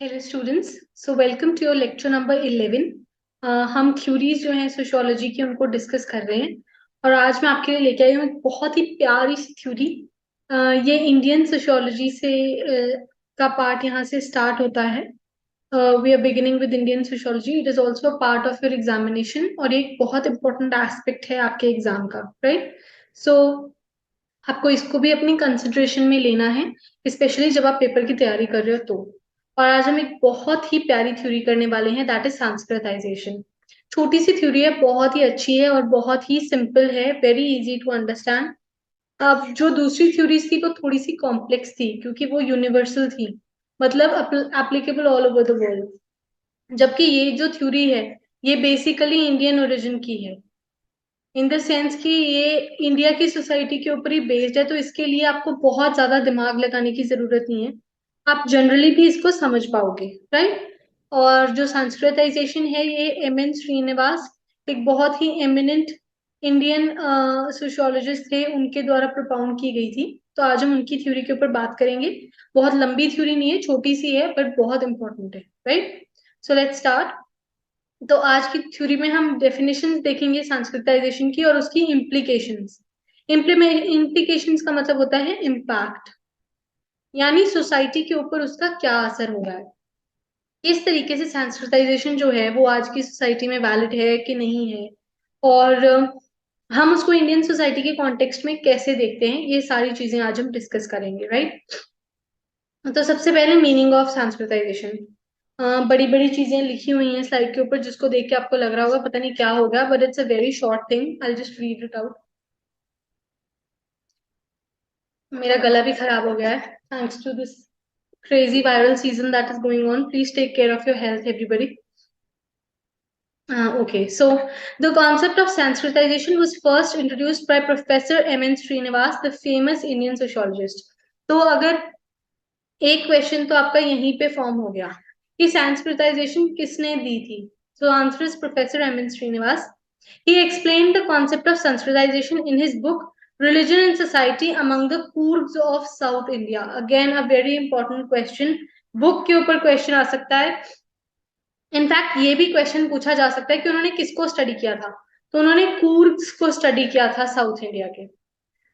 Hello students, so welcome to your lecture number 11। हम theories जो हैं सोशियोलॉजी की उनको डिस्कस कर रहे हैं। और आज मैं आपके लिए लेके आई हूँ एक बहुत ही प्यारी सी थ्योरी। ये इंडियन सोशियोलॉजी से का पार्ट यहाँ से स्टार्ट होता है। We are beginning with Indian sociology, it is also a part of your examination और ये एक बहुत इंपॉर्टेंट एस्पेक्ट है आपके एग्जाम का, राइट? सो आपको इसको भी अपनी कंसिडरेशन में लेना है, स्पेशली जब आप पेपर की तैयारी कर रहे हो तो। और आज हम एक बहुत ही प्यारी थ्योरी करने वाले हैं, दैट इज संस्कृताइजेशन। छोटी सी थ्योरी है, बहुत ही अच्छी है और बहुत ही सिंपल है, वेरी इजी टू अंडरस्टैंड। अब जो दूसरी थ्योरीज थी वो थोड़ी सी कॉम्प्लेक्स थी क्योंकि वो यूनिवर्सल थी, मतलब applicable all over the world. जबकि ये जो थ्योरी है ये बेसिकली इंडियन ओरिजिन की है, इन द सेंस कि ये इंडिया की सोसाइटी के ऊपर ही बेस्ड है, तो इसके लिए आपको बहुत ज्यादा दिमाग लगाने की जरूरत नहीं है, आप जनरली भी इसको समझ पाओगे, राइट? और जो संस्कृताइजेशन है ये एम एन श्रीनिवास, एक बहुत ही एमिनेंट इंडियन सोशियोलॉजिस्ट थे, उनके द्वारा प्रोपाउंड की गई थी। तो आज हम उनकी थ्योरी के ऊपर बात करेंगे। बहुत लंबी थ्योरी नहीं है, छोटी सी है बट बहुत इंपॉर्टेंट है, राइट? So let's start. तो आज की थ्योरी में हम डेफिनेशंस देखेंगे सांस्कृतिकाइजेशन की और उसकी इम्प्लीकेशंस। इम्प्लीकेशंस का मतलब होता है इम्पैक्ट, यानी सोसाइटी के ऊपर उसका क्या असर हो रहा है, किस तरीके से सांस्कृतिकाइजेशन जो है वो आज की सोसाइटी में वैलिड है कि नहीं है, और हम उसको इंडियन सोसाइटी के कॉन्टेक्स्ट में कैसे देखते हैं, ये सारी चीजें आज हम डिस्कस करेंगे, राइट? तो सबसे पहले मीनिंग ऑफ सांस्कृतिकाइजेशन। बड़ी बड़ी चीजें लिखी हुई हैं स्लाइड के ऊपर, जिसको देख के आपको लग रहा होगा पता नहीं क्या होगा, but it's a very short thing, I just read it out. मेरा गला भी खराब हो गया है thanks to this crazy viral season that is going on. Please take care of your health, everybody. Okay, so the concept of Sanskritization was first introduced by Professor M.N. Srinivas, the famous Indian sociologist. तो अगर एक question तो आपका यहीं पे form हो गया कि संस्कृताइजेशन किसने दी थी, so answer is professor M N Srinivas. He explained the concept of Sanskritization in his book Religion and Society Among the Kurds of South India. Again, a very important question. Book के ऊपर question आ सकता है। In fact ये भी question पूछा जा सकता है कि उन्होंने किसको स्टडी किया था, तो उन्होंने कुर्द्स को स्टडी किया था साउथ इंडिया के।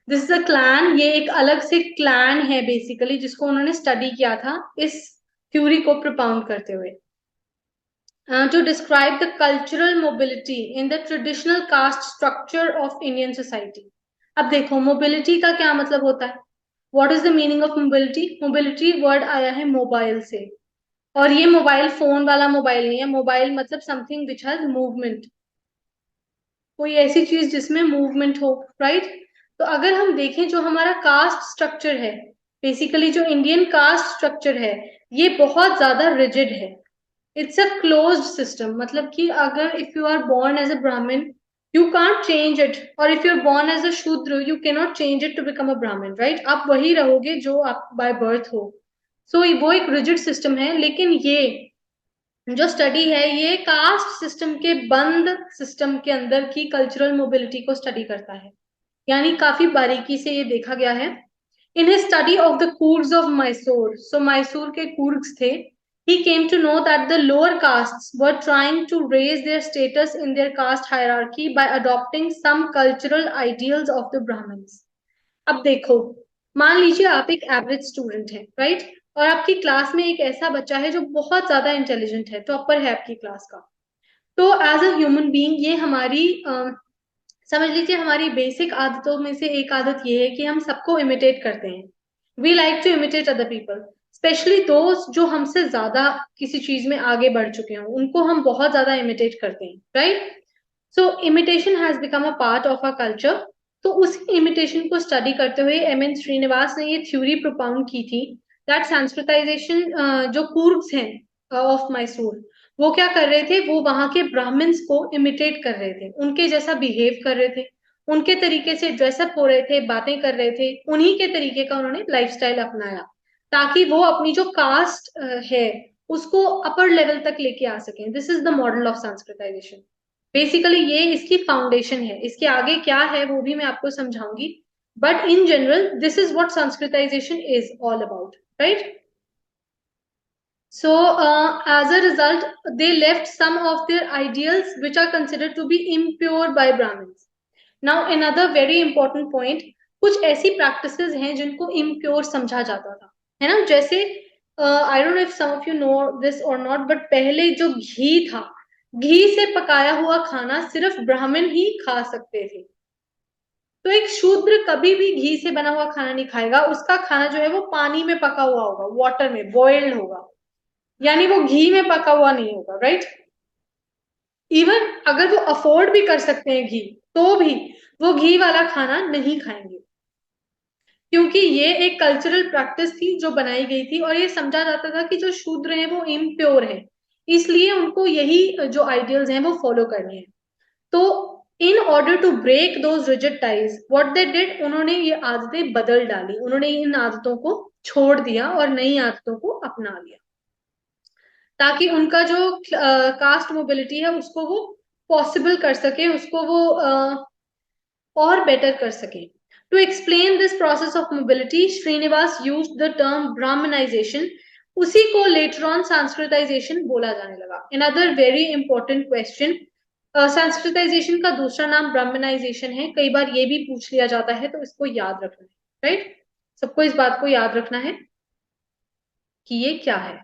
दिस इज अ क्लैन, ये एक अलग से क्लैन है बेसिकली जिसको उन्होंने स्टडी किया था इस थ्योरी को प्रोपाउंड करते हुए। To describe the cultural mobility in the traditional caste structure of Indian society. अब देखो मोबिलिटी का क्या मतलब होता है, what is the meaning of mobility? Mobility word आया है मोबाइल से, और ये मोबाइल फोन वाला मोबाइल नहीं है, मोबाइल मतलब समथिंग विच हैज मूवमेंट, कोई ऐसी चीज जिसमें मूवमेंट हो, राइट? तो अगर हम देखें जो हमारा कास्ट स्ट्रक्चर है, बेसिकली जो इंडियन कास्ट स्ट्रक्चर है, ये बहुत ज्यादा रिजिड है। इट्स अ क्लोज्ड सिस्टम, मतलब कि अगर if you are born as a Brahmin you can't change it, और if you are born as a Shudra you can not change it to become a Brahmin, right? आप वही रहोगे जो आप बाय बर्थ हो। सो वो एक रिजिड सिस्टम है, लेकिन ये जो स्टडी है ये कास्ट सिस्टम के बंद सिस्टम के अंदर की कल्चरल मोबिलिटी को स्टडी करता है, यानी काफी बारीकी से ये देखा गया है। In his study of the Coorgs of Mysore, so Mysore के कूर्ग्स थे, he came to know that the lower castes were trying to raise their status in their caste hierarchy by adopting some cultural ideals of the Brahmins. अब देखो, मान लीजिए आप एक average student है, राइट? और आपकी क्लास में एक ऐसा बच्चा है जो बहुत ज्यादा इंटेलिजेंट है, टॉपर है आपकी क्लास का। तो एज अ ह्यूमन बीइंग ये हमारी समझ लीजिए हमारी बेसिक आदतों में से एक आदत ये है कि हम सबको इमिटेट करते हैं। We like to imitate other people, specially दोस्त जो हमसे ज्यादा किसी चीज में आगे बढ़ चुके हों, उनको हम बहुत ज्यादा इमिटेट करते हैं, right? So imitation has become a part of a culture. तो उस इमिटेशन को स्टडी करते हुए एम एन श्रीनिवास ने ये थ्योरी प्रोपाउंड की थी दैट संस्कृताइजेशन जो कुर्ग्स हैं ऑफ मैसूर, वो क्या कर रहे थे, वो वहां के ब्राह्मण्स को इमिटेट कर रहे थे, उनके जैसा बिहेव कर रहे थे, उनके तरीके से ड्रेसअप हो रहे थे, बातें कर रहे थे, उन्हीं के तरीके का उन्होंने लाइफस्टाइल अपनाया ताकि वो अपनी जो कास्ट है उसको अपर लेवल तक लेके आ सकें। This is the model of Sanskritisation. Basically ये इसकी फाउंडेशन है, इसके आगे क्या है वो भी मैं आपको समझाऊंगी, but in general this is what Sanskritization is all about, right? So, as a result, they left some of their ideals which are considered to be impure by Brahmins. Now, another very important point, कुछ ऐसी practices हैं जिनको impure समझा जाता था, है ना? जैसे I don't know if some of you know this or not, but पहले जो घी था, घी से पकाया हुआ खाना सिर्फ ब्राह्मण ही खा सकते थे। तो एक शूद्र कभी भी घी से बना हुआ खाना नहीं खाएगा, उसका खाना जो है वो पानी में पका हुआ होगा, वाटर में बॉइल्ड होगा, यानी वो घी में पका हुआ नहीं होगा, राइट? इवन अगर वो अफोर्ड भी कर सकते हैं घी, तो भी वो घी वाला खाना नहीं खाएंगे, क्योंकि ये एक कल्चरल प्रैक्टिस थी जो बनाई गई थी, और ये समझा जाता था कि जो शूद्र हैं वो इम्प्योर हैं, इसलिए उनको यही जो आइडियल्स हैं वो फॉलो करने हैं। तो in order to break those rigid ties, what they did, उन्होंने ये आदतें बदल डाली, उन्होंने इन आदतों को छोड़ दिया और नई आदतों को अपना लिया, ताकि उनका जो कास्ट मोबिलिटी है उसको वो पॉसिबल कर सके, उसको वो और बेटर कर सके। To explain this process of mobility, Srinivas used the term Brahmanization, उसी को लेटर ऑन संस्कृताइजेशन बोला जाने लगा। Another very important question, Sanskritization का दूसरा नाम ब्राह्मनाइजेशन है, कई बार ये भी पूछ लिया जाता है, तो इसको याद रखना है, राइट? सबको इस बात को याद रखना है कि ये क्या है।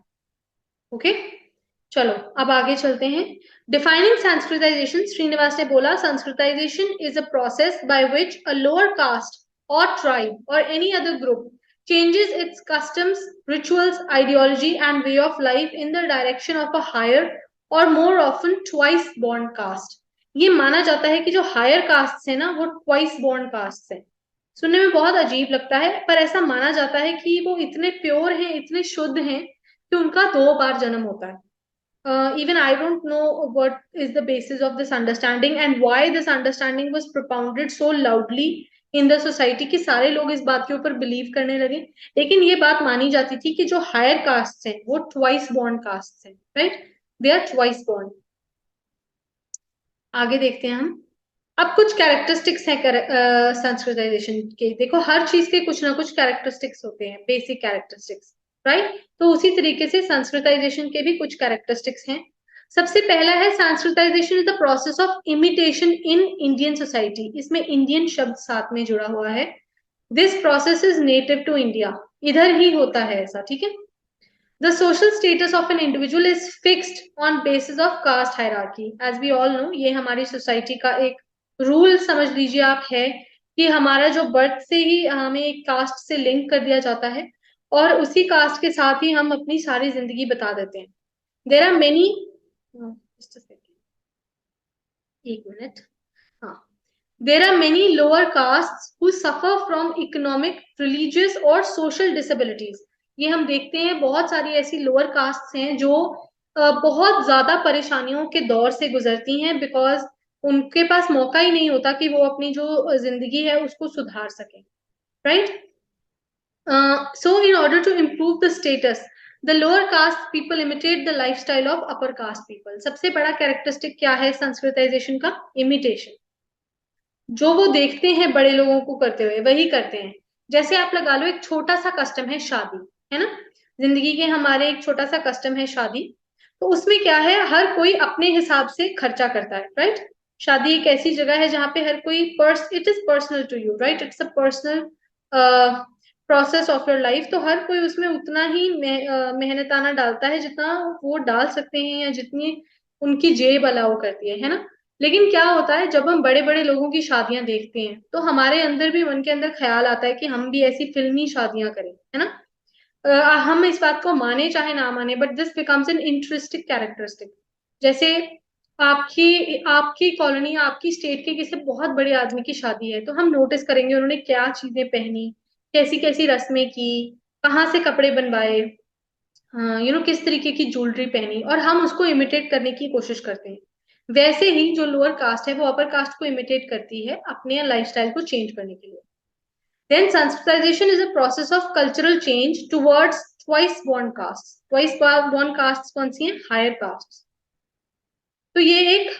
ओके, चलो अब आगे चलते हैं। डिफाइनिंग संस्कृताइजेशन, श्रीनिवास ने बोला Sanskritisation is a process by which a lower caste और ट्राइब और any other group changes its customs, rituals, ideology and way of life in the direction of a higher or more often twice born caste. ये माना जाता है कि जो higher cast है ना वो ट्वाइस बॉर्न कास्ट है। सुनने में बहुत अजीब लगता है, पर ऐसा माना जाता है कि वो इतने प्योर हैं, इतने शुद्ध हैं कि उनका 2 बार जन्म होता है। Even I don't know what is the basis of this understanding and why this understanding was propounded so loudly in the society कि सारे लोग इस बात के ऊपर बिलीव करने लगे। लेकिन ये बात मानी जाती थी कि जो हायर कास्ट हैं वो ट्वाइस बॉर्न कास्ट हैं, right? They are twice born. आगे देखते हैं हम। अब कुछ कैरेक्टरिस्टिक्स हैं संस्कृताइजेशन के। देखो, हर चीज के कुछ ना कुछ कैरेक्टरिस्टिक्स होते हैं, बेसिक कैरेक्टरिस्टिक्स, राइट? तो उसी तरीके से संस्कृताइजेशन के भी कुछ कैरेक्टरिस्टिक्स हैं। सबसे पहला है Sanskritisation is the process of imitation in Indian society, इसमें इंडियन शब्द साथ में जुड़ा हुआ है। This process is native to India, इधर ही होता है ऐसा, ठीक है? The social status of an individual is fixed on basis of caste hierarchy. As we all know, ये हमारी सोसाइटी का एक रूल समझ लीजिए आप है कि हमारा जो बर्थ से ही हमें एक कास्ट से लिंक कर दिया जाता है, और उसी कास्ट के साथ ही हम अपनी सारी जिंदगी बता देते हैं। देर आर मेनी, एक मिनट, हाँ, there are many lower castes who suffer from economic, religious और social disabilities. ये हम देखते हैं बहुत सारी ऐसी लोअर कास्ट्स हैं जो बहुत ज्यादा परेशानियों के दौर से गुजरती हैं, बिकॉज उनके पास मौका ही नहीं होता कि वो अपनी जो जिंदगी है उसको सुधार सकें, right? So in order to improve the status, the lower caste people imitate the lifestyle of upper caste people. सबसे बड़ा कैरेक्टरिस्टिक क्या है संस्कृताइजेशन का? इमिटेशन। जो वो देखते हैं बड़े लोगों को करते हुए वही करते हैं। जैसे आप लगा लो, एक छोटा सा कस्टम है शादी, है ना? जिंदगी के हमारे एक छोटा सा कस्टम है शादी। तो उसमें क्या है, हर कोई अपने हिसाब से खर्चा करता है, राइट? शादी एक ऐसी जगह है जहाँ पे हर कोई it is personal to you, right? It's a personal process of your life. तो हर कोई उसमें उतना ही मेहनताना डालता है जितना वो डाल सकते हैं, या जितनी उनकी जेब अलाउ करती है ना? लेकिन क्या होता है, जब हम बड़े बड़े लोगों की शादियां देखते हैं तो हमारे अंदर भी, मन के अंदर ख्याल आता है कि हम भी ऐसी फिल्मी शादियां करें, है ना? हम इस बात को माने चाहे ना माने, but this becomes an interesting characteristic. जैसे आपकी आपकी कॉलोनी, आपकी स्टेट के किसी बहुत बड़े आदमी की शादी है, तो हम नोटिस करेंगे उन्होंने क्या चीजें पहनी, कैसी कैसी रस्में की, कहाँ से कपड़े बनवाए, किस तरीके की ज्वेलरी पहनी, और हम उसको इमिटेट करने की कोशिश करते हैं। वैसे ही जो लोअर कास्ट है वो अपर कास्ट को इमिटेट करती है अपने लाइफस्टाइल को चेंज करने के लिए। Then Sanskritisation is a process of cultural change towards twice born caste. Twice born caste कौन सी है? Higher caste. तो ये एक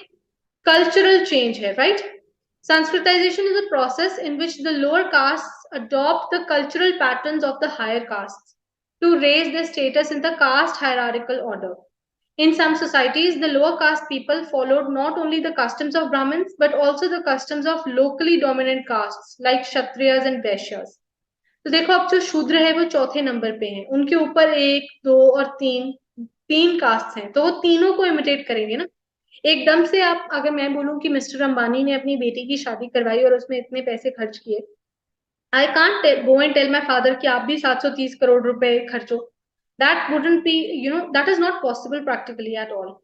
कल्चरल चेंज है, right? Sanskritisation is a process in which the lower caste adopt the cultural patterns of the higher caste to raise their status in the caste hierarchical order. In some societies, the lower caste people followed not only the customs of Brahmins but also the customs of locally dominant castes like Kshatriyas and Vaishyas. तो देखो अब जो शूद्र है वो चौथे number पे हैं, उनके ऊपर एक, दो और तीन, तीन कास्ट हैं, तो वो तीनों को इमिटेट करेंगे ना। एकदम से आप, अगर मैं बोलूं कि मिस्टर अंबानी ने अपनी बेटी की शादी करवाई और उसमें इतने पैसे खर्च किए, I can't go and tell my father कि आप भी 730 करोड़ रुपए खर्चो। That wouldn't be, that is not possible practically at all.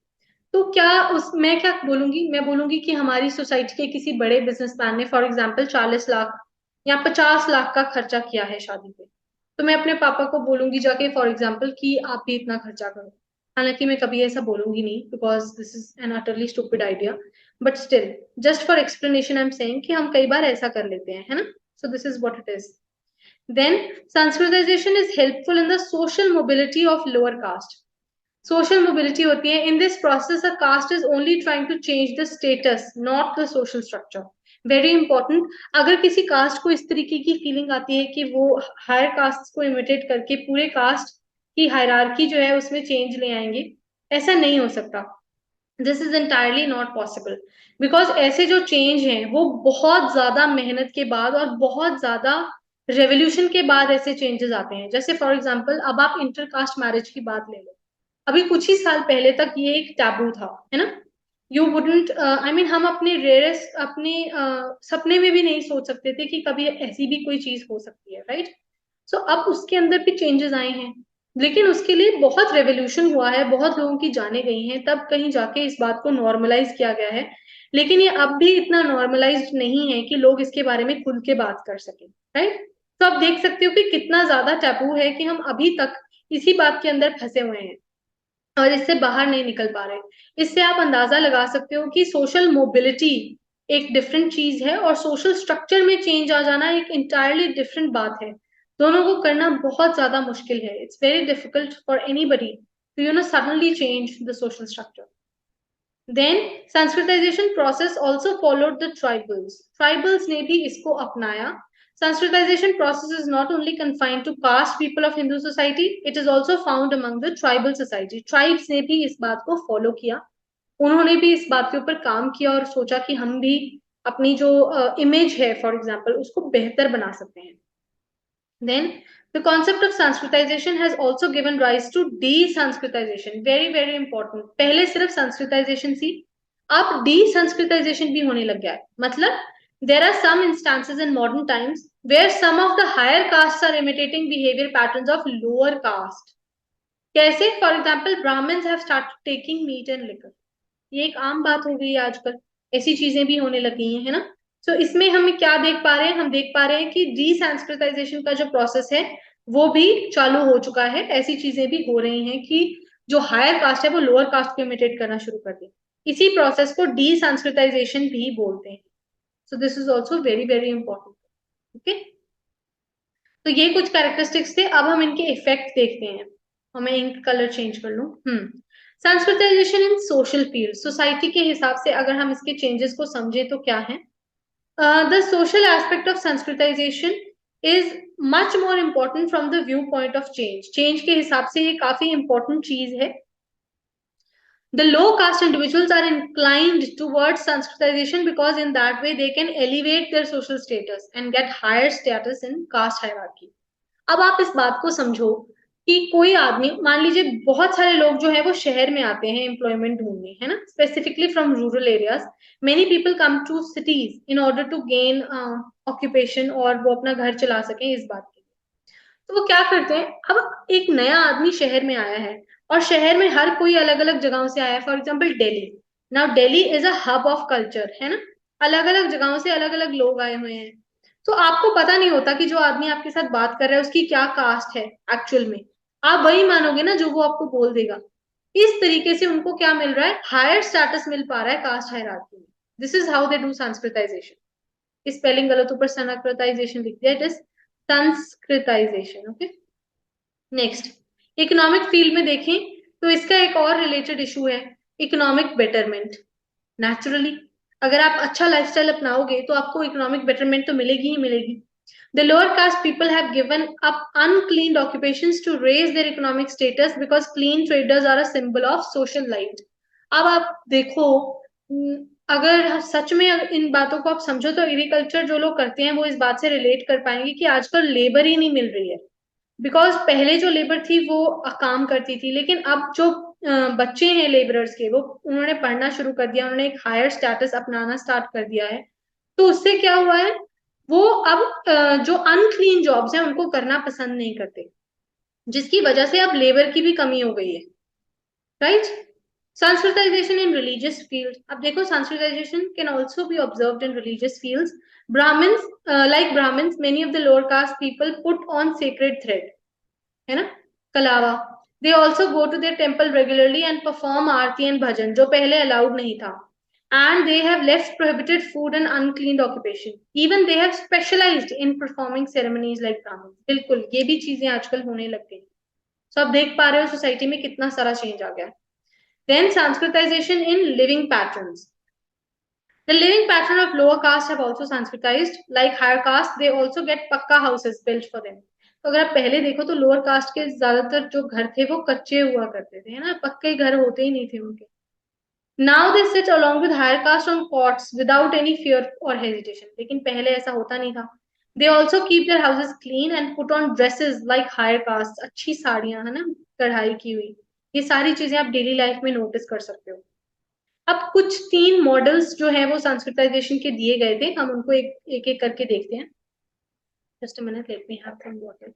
तो क्या उस मैं क्या बोलूंगी, मैं बोलूंगी कि हमारी सोसाइटी के किसी बड़े बिजनेसमैन ने फॉर एग्जाम्पल 40 लाख या 50 लाख का खर्चा किया है शादी पे, तो मैं अपने पापा को बोलूंगी जाके फॉर एग्जाम्पल कि आप भी इतना खर्चा करो। हालांकि मैं कभी ऐसा बोलूंगी नहीं because this is an utterly stupid idea, but still just for explanation I am saying कि हम कई बार ऐसा कर लेते हैं, है ना। So this is what it is. Then Sanskritisation is helpful in the social mobility of lower caste. Social mobility होती है, in this process a caste is only trying to change the status not the social structure. Very important. अगर किसी cast को इस तरीके की feeling आती है कि वो हायर कास्ट को इमिटेट करके पूरे कास्ट की हायरार्की जो है उसमें चेंज ले आएंगे, ऐसा नहीं हो सकता। This is entirely not possible because ऐसे जो चेंज हैं वो बहुत ज्यादा मेहनत के बाद और बहुत ज्यादा रेवोल्यूशन के बाद ऐसे चेंजेस आते हैं। जैसे फॉर एग्जाम्पल अब आप इंटरकास्ट मैरिज की बात ले लो, अभी कुछ ही साल पहले तक ये एक टैबू था, है ना। यू वुडंट, आई मीन हम अपने रेयरेस्ट अपने सपने में भी नहीं सोच सकते थे कि कभी ऐसी भी कोई चीज हो सकती है, राइट। सो अब उसके अंदर भी चेंजेस आए हैं, लेकिन उसके लिए बहुत रेवोल्यूशन हुआ है, बहुत लोगों की जाने गई हैं, तब कहीं जाके इस बात को नॉर्मलाइज किया गया है। लेकिन ये अब भी इतना नॉर्मलाइज्ड नहीं है कि लोग इसके बारे में खुल के बात कर सकें, राइट। तो आप देख सकते हो कि कितना ज्यादा टैबू है कि हम अभी तक इसी बात के अंदर फंसे हुए हैं और इससे बाहर नहीं निकल पा रहे। इससे आप अंदाजा लगा सकते हो कि सोशल मोबिलिटी एक डिफरेंट चीज है और सोशल स्ट्रक्चर में चेंज आ जाना एक इंटायरली डिफरेंट बात है। दोनों को करना बहुत ज्यादा मुश्किल है। It's very difficult for anybody to suddenly change the social structure. Then Sanskritisation process also followed the tribals. Tribals ने भी इसको अपनाया। Sanskritization process is not only confined to caste people of Hindu society, it is also found among the tribal society. Tribes ने भी इस बात को follow किया, उन्होंने भी इस बात के ऊपर काम किया और सोचा कि हम भी अपनी जो इमेज है फॉर एग्जाम्पल उसको बेहतर बना सकते हैं। Then the concept of Sanskritization has also given rise to de-Sanskritization. Very very important. पहले सिर्फ Sanskritization थी, अब de-Sanskritization भी होने लग गया है। मतलब there are some instances in modern times where some of the higher castes are imitating behavior patterns of lower caste. कैसे? For example Brahmans have started taking meat and liquor, ये एक आम बात हो गई है आजकल, ऐसी चीजें भी होने लगी हैं, है ना। तो इसमें हम क्या देख पा रहे हैं, हम देख पा रहे हैं कि डीसैंस्क्रिटाइजेशन का जो प्रोसेस है वो भी चालू हो चुका है। ऐसी चीजें भी हो रही हैं कि जो हायर कास्ट है वो लोअर कास्ट को इमिटेट करना शुरू कर दे। इसी प्रोसेस को डीसैंस्क्रिटाइजेशन भी बोलते हैं। सो this is also very very important. Okay, तो ये कुछ कैरेक्टरिस्टिक्स थे। अब हम इनके इफेक्ट देखते हैं। हमें इंक कलर चेंज कर लूं। संस्कृताइजेशन इन सोशल फील्ड, सोसाइटी के हिसाब से अगर हम इसके चेंजेस को समझे तो क्या है। The social aspect of Sanskritisation is much more important from the view point of change. Change के हिसाब से ये काफी इंपॉर्टेंट चीज है। The low caste individuals are inclined towards Sanskritization because in that way they can elevate their social status and get higher status in caste hierarchy. अब आप इस बात को समझो कि कोई आदमी, मान लीजिए बहुत सारे लोग जो है वो शहर में आते हैं एम्प्लॉयमेंट ढूंढने, है ना, specifically from rural areas. Many people come to cities in order to gain occupation और वो अपना घर चला सकें इस बात के लिए। तो वो क्या करते हैं, अब एक नया आदमी शहर में आया है और शहर में हर कोई अलग अलग जगहों से आया है। For example Delhi, now Delhi is a hub of culture, है ना, अलग अलग जगहों से अलग अलग लोग आए हुए हैं। तो आपको पता नहीं होता कि जो आदमी आपके साथ बात कर रहा है उसकी क्या कास्ट है एक्चुअल में। आप वही मानोगे ना जो वो आपको बोल देगा। इस तरीके से उनको क्या मिल रहा है, हायर स्टेटस मिल पा रहा है कास्ट हायरार्की में। This is how they do Sanskritisation. Spelling गलत ऊपर संस्कृताइजेशन लिख दिया, it is Sanskritisation. Okay, next economic field में देखें तो इसका एक और रिलेटेड इशू है, इकोनॉमिक बेटरमेंट। नेचुरली अगर आप अच्छा लाइफस्टाइल अपनाओगे तो आपको इकोनॉमिक बेटरमेंट तो मिलेगी ही मिलेगी। The lower caste people have given up unclean occupations to raise their economic status because clean traders are a symbol of social light. अब आप देखो, अगर सच में इन बातों को आप समझो तो एग्रीकल्चर जो लोग करते हैं वो इस बात से रिलेट कर पाएंगे कि आजकल लेबर ही नहीं मिल रही है। बिकॉज पहले जो लेबर थी वो काम करती थी, लेकिन अब जो बच्चे हैं लेबरर्स के, वो उन्होंने पढ़ना शुरू कर दिया, उन्होंने एक हायर स्टेटस अपनाना स्टार्ट कर दिया है। तो उससे क्या हुआ है, वो अब जो अनक्लीन जॉब्स हैं उनको करना पसंद नहीं करते, जिसकी वजह से अब लेबर की भी कमी हो गई है, right. Sanskritization in religious field, अब देखो Sanskritization can also be observed in religious fields. Brahmins, like Brahmins, many of the lower caste people put on sacred thread, है ना, कलावा। They also go to their temple regularly and perform aarti and bhajan, जो पहले allowed नहीं था। And they have left prohibited food and uncleaned occupation. Even they have specialized in performing ceremonies like Brahmins. बिल्कुल ये भी चीजें आजकल होने लग गई। So आप देख पा रहे हो सोसाइटी में कितना सारा चेंज आ गया। Then Sanskritization in living patterns. The living pattern of lower caste have also Sanskritized. Like higher caste, they also get पक्का houses built for them. तो अगर आप पहले देखो तो लोअर कास्ट के ज्यादातर जो घर थे वो कच्चे हुआ करते थे, है ना, पक्के घर होते ही नहीं थे उनके। Now they sit along with higher caste on cots without any fear or hesitation. लेकिन पहले ऐसा होता नहीं था। They also keep their houses clean and put on dresses like higher caste. अच्छी साड़ियां, है ना, कढ़ाई की हुई। ये सारी चीजें आप डेली लाइफ में नोटिस कर सकते हो। अब कुछ 3 मॉडल्स जो है वो संस्कृताइजेशन के दिए गए थे, हम उनको एक एक करके देखते हैं। Just a minute, let me have some water.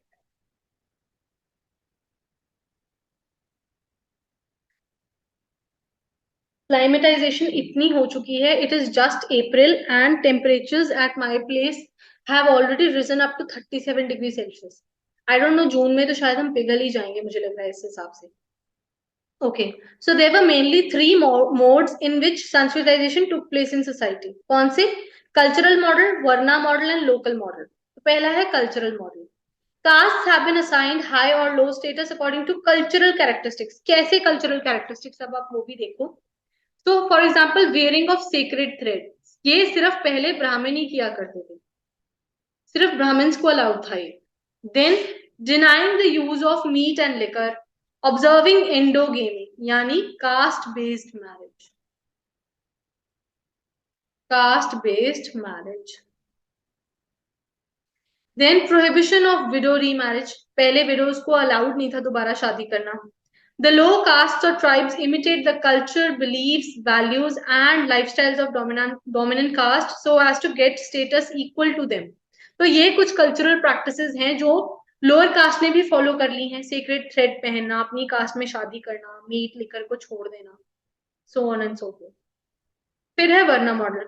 Climatization इतनी हो चुकी है, it is just April and temperatures at my place have already risen up to 37 degree Celsius. I don't know, June में तो शायद हम पिघल ही जाएंगे, मुझे लग रहा है इस हिसाब से। Okay, so there were mainly 3 modes in which Sanskritisation took place in society. कौन से? Cultural model, varna model and local model. तो पहला है cultural model. Castes have been assigned high or low status according to cultural characteristics. कैसे cultural characteristics, अब आप वो भी देखो। तो for example wearing of sacred thread, ये सिर्फ पहले ब्राह्मण ही किया करते थे, सिर्फ ब्राह्मण्स को अलाउड था ये। Then denying the use of meat and liquor, observing endogamy यानी caste based marriage, caste based marriage. Then prohibition of widow remarriage, पहले विडोज को अलाउड नहीं था दोबारा शादी करना। The low castes or tribes imitate the culture, beliefs, values, and lifestyles of dominant caste so as to get status equal to them. तो ये कुछ cultural practices हैं जो लोअर कास्ट ने भी फॉलो कर ली हैं। सीक्रेट थ्रेड पहनना, अपनी कास्ट में शादी करना, मीट लिकर को छोड़ देना, so on and so fourth. फिर है वर्ना model.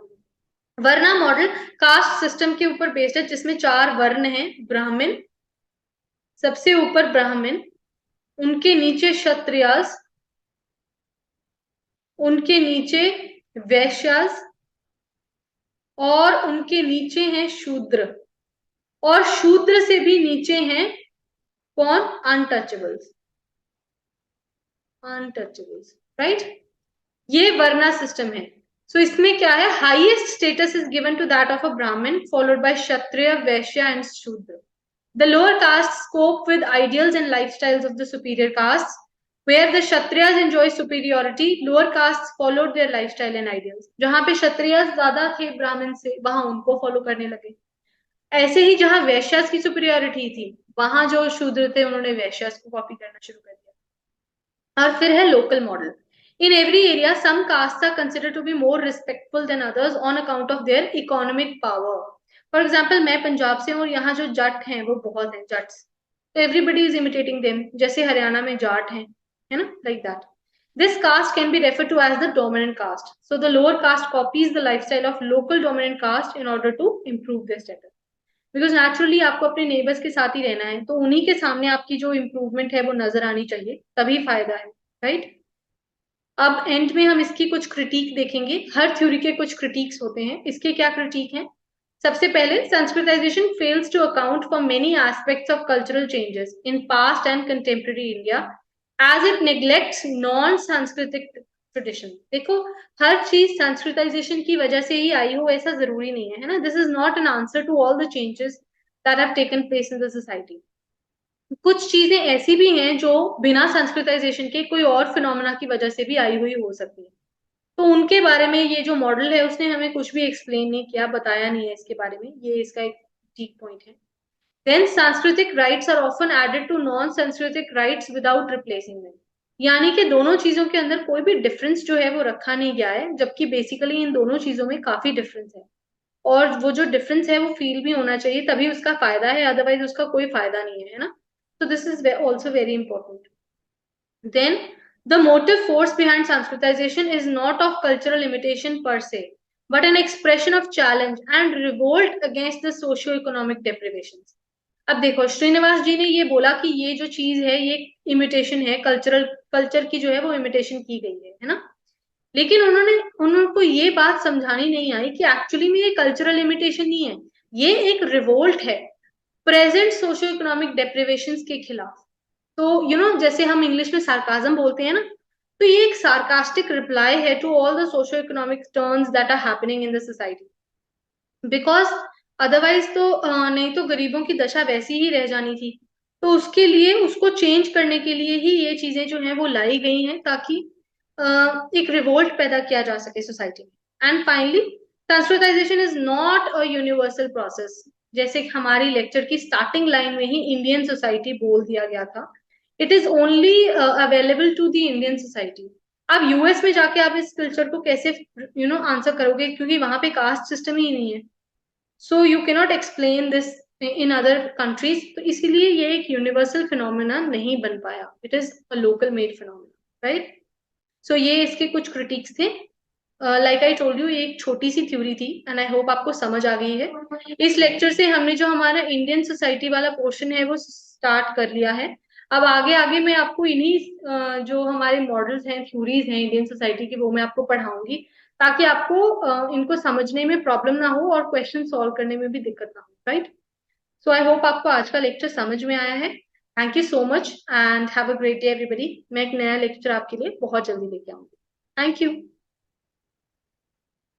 Varna model caste system के ऊपर बेस्ड है, जिसमें 4 वर्ण हैं। ब्राह्मण, सबसे ऊपर ब्राह्मण, उनके नीचे क्षत्रियास, उनके नीचे वैश्यास, और उनके नीचे हैं शूद्र, और शूद्र से भी नीचे हैं कौन? Untouchables, untouchables, right. ये वर्ना सिस्टम है। सो इसमें क्या है, highest status is given to that of a Brahman followed bye Kshatriya, Vysya and शूद्र। The lower castes cope with ideals and lifestyles of the superior castes. Where the Kshatriyas enjoy superiority, lower castes followed their lifestyle and ideals. जहां पे क्षत्रियस ज्यादा थे ब्राह्मण से, वहां उनको follow करने लगे। ऐसे ही जहां वैश्यास की सुपीरियोरिटी थी, वहां जो शूद्र थे उन्होंने वैश्यास को कॉपी करना शुरू कर दिया। और फिर है local model. In every area, some castes are considered to be more respectful than others on account of their economic power. For example मैं पंजाब से हूँ और यहाँ जो जट हैं वो बहुत हैं, जट्स, तो एवरीबडी इज इमिटेटिंग देम, जैसे हरियाणा में जाट हैं, है ना, like that. This caste can be refer to as the dominant caste. So the lower caste copies the lifestyle of local dominant caste in order to improve their status. Because naturally आपको अपने neighbours के साथ ही रहना है, तो उन्हीं के सामने आपकी जो इम्प्रूवमेंट है वो नजर आनी चाहिए, तभी फायदा है, राइट। अब एंड में हम इसकी कुछ क्रिटिक देखेंगे। हर थ्योरी के कुछ क्रिटिक्स होते हैं, इसके क्या क्रिटिक हैं? सबसे पहले, Sanskritization fails to account for many aspects of cultural changes in past and contemporary India as it neglects non Sanskritic tradition. देखो, हर चीज संस्कृताइजेशन की वजह से ही आई हो ऐसा जरूरी नहीं है, है ना। This is not an answer to all the changes that have taken place in the society. कुछ चीजें ऐसी भी हैं जो बिना संस्कृताइजेशन के कोई और फिनोमेना की वजह से भी आई हुई हो सकती है, तो उनके बारे में ये जो मॉडल है उसने हमें कुछ भी एक्सप्लेन नहीं किया, बताया नहीं है इसके बारे में, ये इसका एक ठीक पॉइंट है. Then Sanskritic rites are often added to non Sanskritic rites without replacing them. यानी कि दोनों चीजों के अंदर कोई भी डिफरेंस जो है वो रखा नहीं गया है, जबकि बेसिकली इन दोनों चीजों में काफी डिफरेंस है, और वो जो डिफरेंस है वो फील भी होना चाहिए, तभी उसका फायदा है, अदरवाइज उसका कोई फायदा नहीं है ना. तो this is also very important. Then, the motive force behind Sanskritization is not of cultural imitation per se, but an expression of challenge and revolt against the socio-economic deprivations. अब देखो, श्रीनिवास जी ने ये बोला कि ये जो चीज है ये इमिटेशन है, कल्चर की जो है वो इमिटेशन की गई है ना. लेकिन उनको ये बात समझानी नहीं आई कि एक्चुअली में ये कल्चरल इमिटेशन नहीं है, ये एक रिवोल्ट है प्रेजेंट सोशियो इकोनॉमिक डेप्रिवेशंस के खिलाफ. तो जैसे हम इंग्लिश में सार्काज्म बोलते हैं ना, तो ये एक सार्कास्टिक रिप्लाई है to all the socio economic turns that are happening in the society. Because otherwise तो नहीं तो गरीबों की दशा वैसी ही रह जानी थी. तो उसके लिए, उसको चेंज करने के लिए ही ये चीजें जो हैं वो लाई गई हैं, ताकि एक रिवोल्ट पैदा किया जा सके सोसाइटी में. And finally, Sanskritisation is not a universal process. जैसे हमारी लेक्चर की स्टार्टिंग लाइन में ही इंडियन सोसाइटी बोल दिया गया था, it is only available to the Indian society. अब यूएस में जाके आप इस कल्चर को कैसे आंसर करोगे, क्योंकि वहां पे कास्ट सिस्टम ही नहीं है. So you cannot explain this in other countries. तो इसीलिए ये एक यूनिवर्सल फिनोमेना नहीं बन पाया, it is a local made phenomena, right. So ये इसके कुछ क्रिटिक्स थे. लाइक आई टोल्ड यू, ये एक छोटी सी थ्योरी थी एंड आई होप आपको समझ आ गई है. इस लेक्चर से हमने जो हमारा इंडियन सोसाइटी वाला पोर्शन है वो स्टार्ट कर लिया है. अब आगे आगे मैं आपको इन्हीं जो हमारे मॉडल्स हैं, थ्योरीज हैं इंडियन सोसाइटी की, वो मैं आपको पढ़ाऊंगी, ताकि आपको इनको समझने में प्रॉब्लम ना हो और क्वेश्चन सॉल्व करने में भी दिक्कत ना हो, राइट. सो आई होप आपको आज का लेक्चर समझ में आया है. Thank you so much and have a great day everybody. मैं एक नया लेक्चर आपके लिए बहुत जल्दी लेके आऊंगी. Thank you.